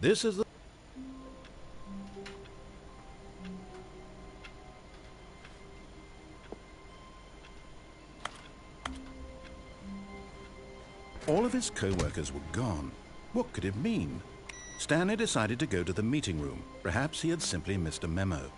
This is the... All of his co-workers were gone. What could it mean? Stanley decided to go to the meeting room. Perhaps he had simply missed a memo.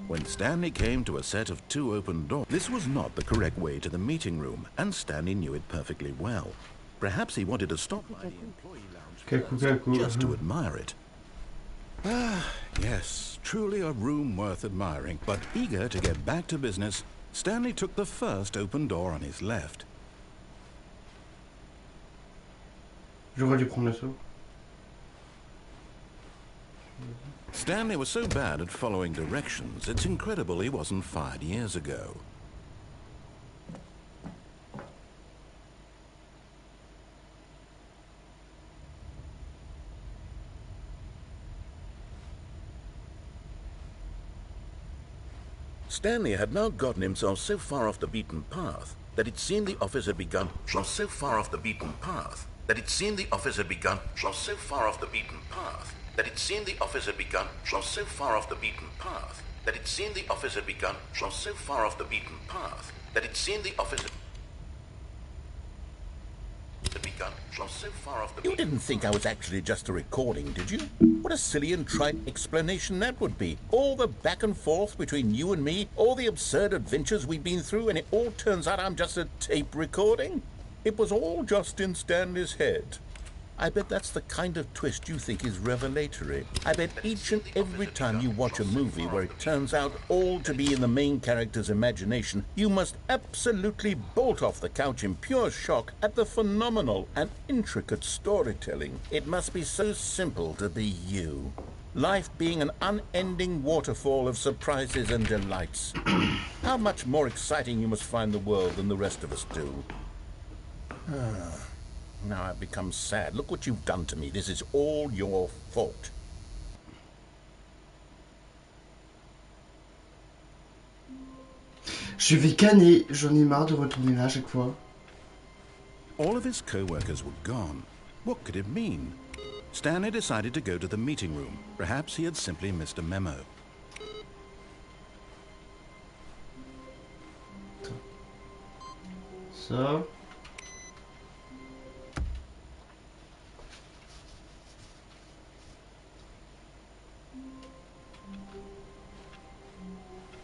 When Stanley came to a set of 2 open doors, this was not the correct way to the meeting room, and Stanley knew it perfectly well. Perhaps he wanted to stop by the employee lounge just to admire it. Ah, yes, truly a room worth admiring. But eager to get back to business, Stanley took the first open door on his left. J'aurais dû prendre le saut. Stanley was so bad at following directions, it's incredible he wasn't fired years ago. Stanley had now gotten himself so far off the beaten path that it seemed the office had begun so far off the beaten path that it seemed the office had begun so far off the beaten path that it seemed the office had begun so far off the beaten path that it seemed the office had begun so far off the beaten path that it seemed the office had begun so far off the... You didn't think I was actually just a recording, did you? What a silly and trite explanation that would be. All the back and forth between you and me, all the absurd adventures we've been through, and it all turns out I'm just a tape recording? It was all just in Stanley's head. I bet that's the kind of twist you think is revelatory. I bet each and every time you watch a movie where it turns out all to be in the main character's imagination, you must absolutely bolt off the couch in pure shock at the phenomenal and intricate storytelling. It must be so simple to be you. Life being an unending waterfall of surprises and delights. How much more exciting you must find the world than the rest of us do. Now I've become sad. Look what you've done to me. This is all your fault. Je vais canner. J'en ai marre de retourner là à chaque fois. All of his co-workers were gone. What could it mean? Stanley decided to go to the meeting room. Perhaps he had simply missed a memo. Ça.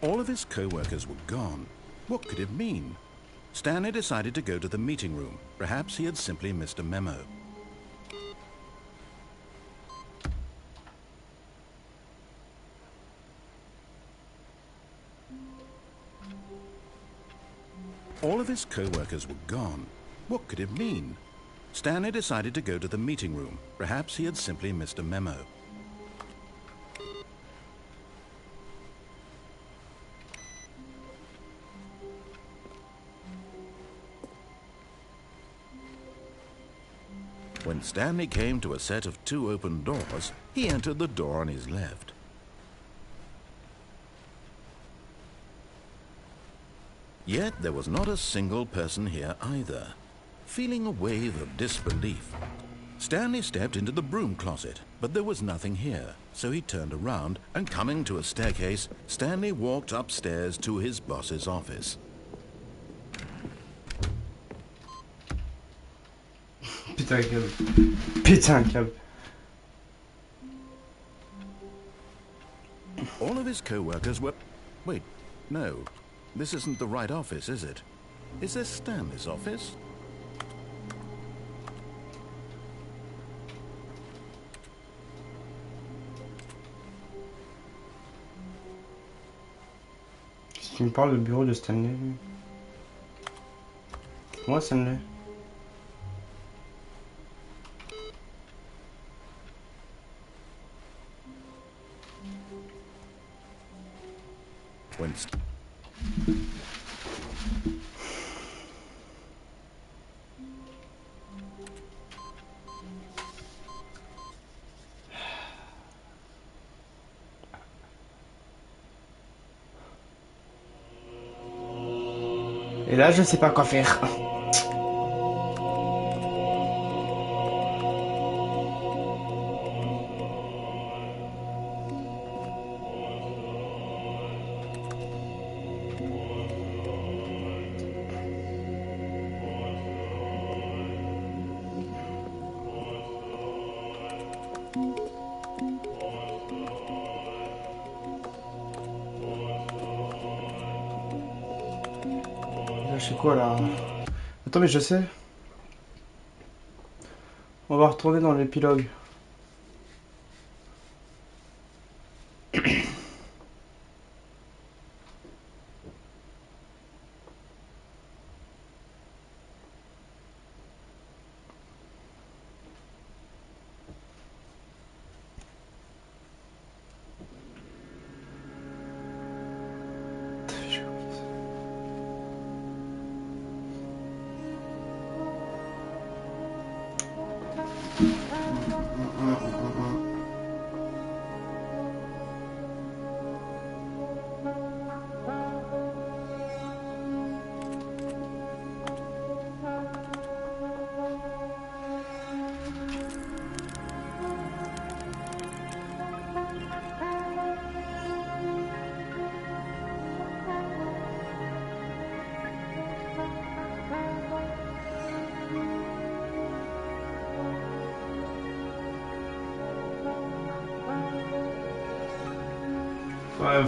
All of his co-workers were gone. What could it mean? Stanley decided to go to the meeting room. Perhaps he had simply missed a memo. All of his co-workers were gone. What could it mean? Stanley decided to go to the meeting room. Perhaps he had simply missed a memo. When Stanley came to a set of 2 open doors, he entered the door on his left. Yet there was not a single person here either. Feeling a wave of disbelief, Stanley stepped into the broom closet, but there was nothing here, so he turned around and, coming to a staircase, Stanley walked upstairs to his boss's office. Putain, un câble. Putain, un câble. All of his co-workers were... Wait, no. This isn't the right office, is it? Is this Stanley's office? Qu'est-ce qu'il me parle du bureau de Stanley, lui? Moi, Stanley. When... Et là, je sais pas quoi faire. Je sais quoi là? Attends, mais je sais. On va retourner dans l'épilogue.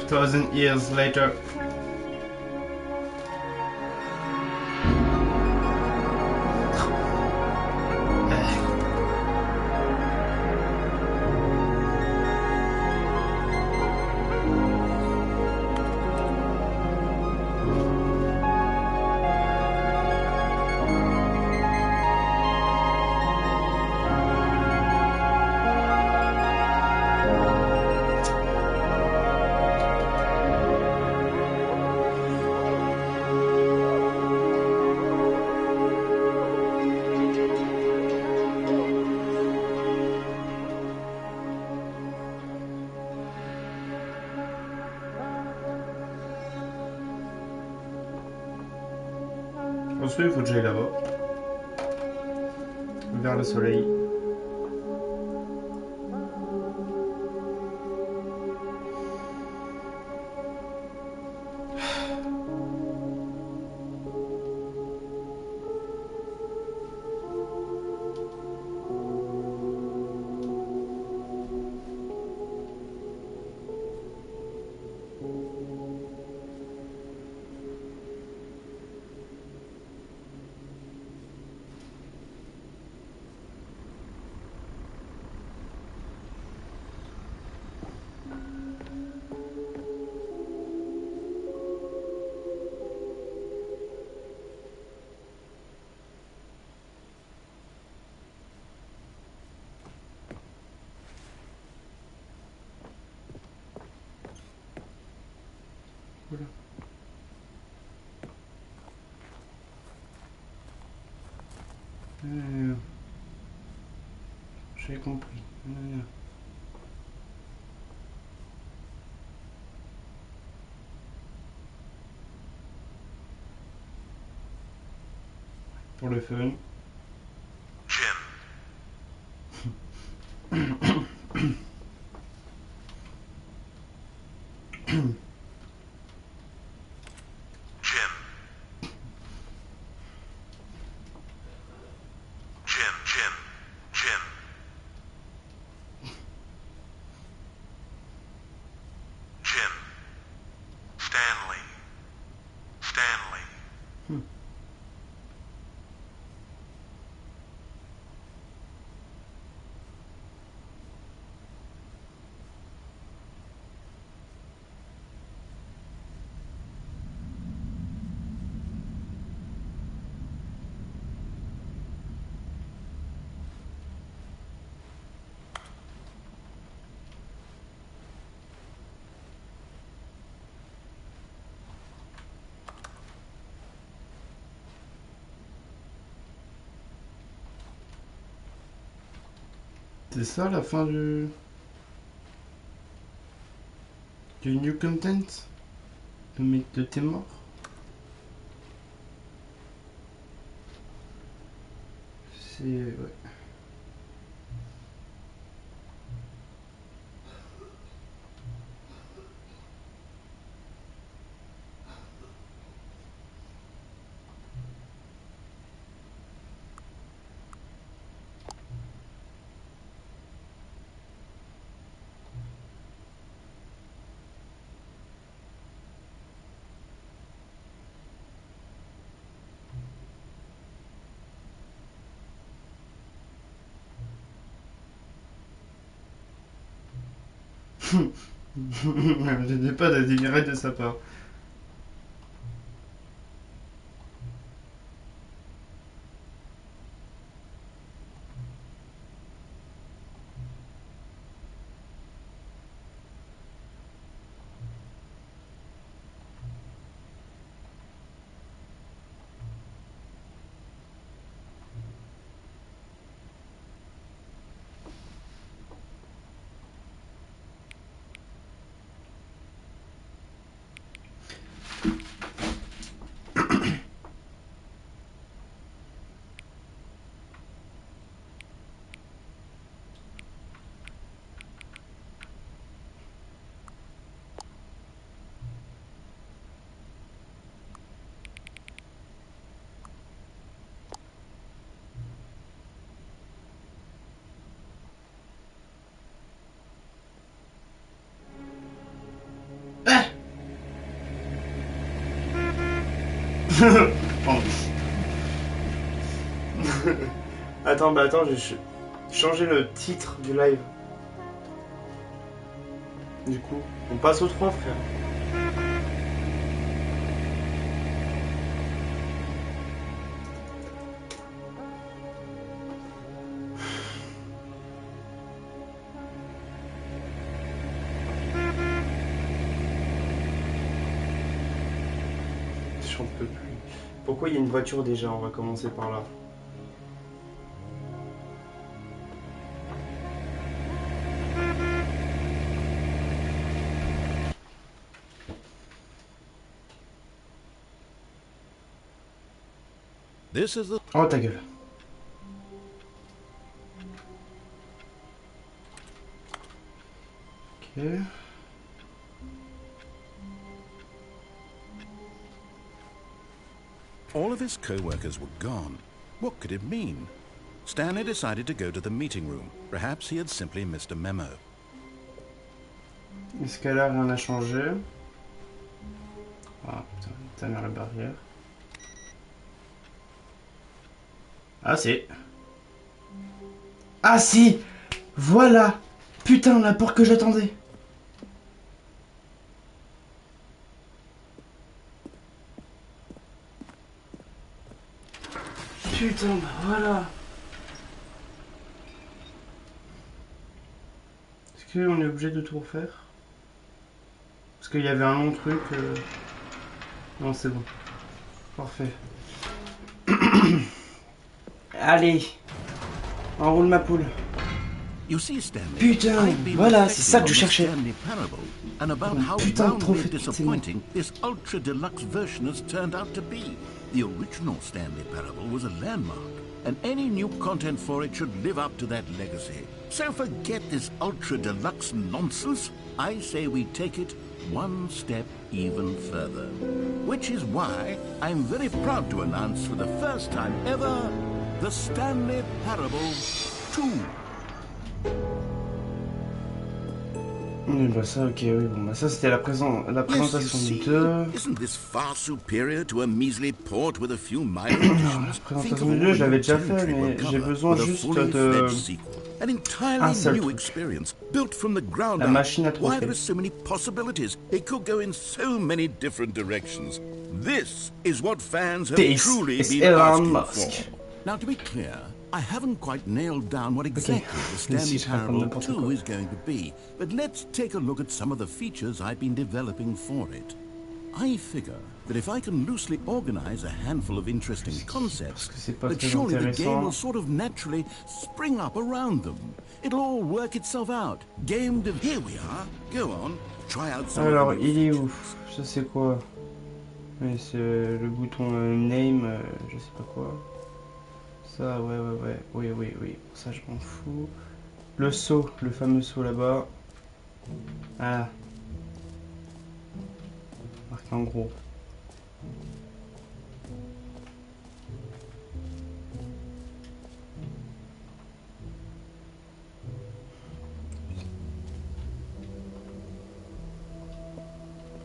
$5,000 years later. Ensuite, il faut que j'aille là-bas. Vers le soleil. Voilà. J'ai compris. Pour le fun. Jim. Stanley. Stanley. C'est ça la fin du new content? Le mec de t'es mort? C'est... ouais. Je n'ai pas d'admirer de sa part. Attends, j'ai changé le titre du live. Du coup, on passe au 3, frère. J'en peux plus. Pourquoi il y a une voiture déjà? On va commencer par là. Oh ta gueule. Ok. All of his co-workers were gone. What could it mean? Stanley decided to go to the meeting room. Perhaps he had simply missed a memo. Est-ce qu'elle a rien à changer? Ah putain, t'as mis la barrière. Ah si. Ah si. Voilà. Putain, la porte que j'attendais. Putain, bah voilà. Est-ce qu'on est obligé de tout refaire? Parce qu'il y avait un long truc. Non, c'est bon. Parfait. Allez. Enroule ma poule. You see, Stanley, Putain, I've been voilà, c'est ça que je reflecting cherchais. on the Stanley parable and about how Putain de trophée, roundly disappointing this ultra deluxe version has turned out to be. The original Stanley parable was a landmark, and any new content for it should live up to that legacy. So forget this ultra deluxe nonsense. I say we take it one step even further. Which is why I'm very proud to announce for the first time ever the Stanley Parable 2. Bah ça, ok, oui, bon, bah ça c'était la présentation du 2. Isn't this far superior to a measly port with a few minor La additions? présentation du 2, je l'avais déjà fait, mais j'ai besoin juste de... An entirely un seul new truc. experience, built from the ground La up. machine à Why trophées. there are so many possibilities? It could go in so many different directions. This is what fans have This truly is been Elon asking Musk. for. Now, to be clear, I haven't quite nailed down what exactly the Stanley Ici, je raconte Parable n'importe 2 quoi. is going to be, but let's take a look at some of the features I've been developing for it. I figure that if I can loosely organize a handful of interesting concepts, que c'est pas that très surely the game intéressant. will sort of naturally spring up around them. It'll all work itself out. Game de... Here we are. Go on. Try out some Alors, of the new il est où? features. Je sais quoi. Mais c'est le bouton name, je sais pas quoi. Ça, ouais. Oui. Ça, je m'en fous. Le saut, le fameux saut là-bas. Ah. Marqué en gros.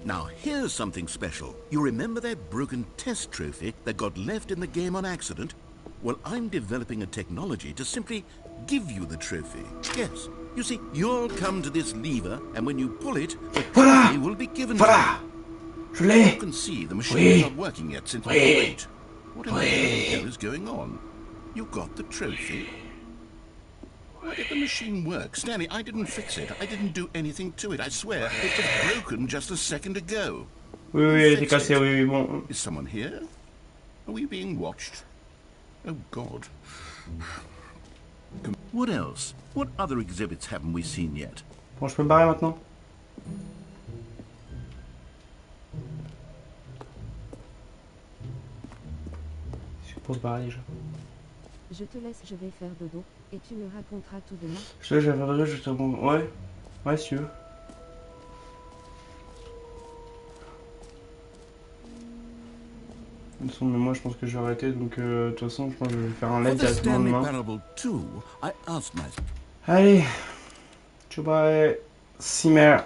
Now, here's something special. You remember that broken test trophy that got left in the game on accident? Well, I'm developing a technology to simply give you the trophy. Yes. You see, you'll come to this lever, and when you pull it, the trophy will be given to Voilà! you. Je l'ai! You can see the machine Oui. is not working yet since we wait. What in the hell is going on? You got the trophy? Why did the machine work? Stanley, I didn't fix it. I didn't do anything to it, I swear. It was broken just a second ago. Oui, elle était cassée, oui, bon. Is someone here? Are we being watched? Oh, God. What else? What other exhibits haven't we seen yet? Bon, je peux me barrer maintenant? Je peux se barrer déjà. Je te laisse, je vais faire dodo, et tu me raconteras tout demain. Je te laisse, je vais faire de jeu, je te bon. Ouais, si tu veux. De toute façon, mais moi je pense que je vais arrêter, donc de toute façon, je pense que je vais faire un live For the directement Stanley demain. Parable 2, I asked myself. Allez, ciao bye, Simmer.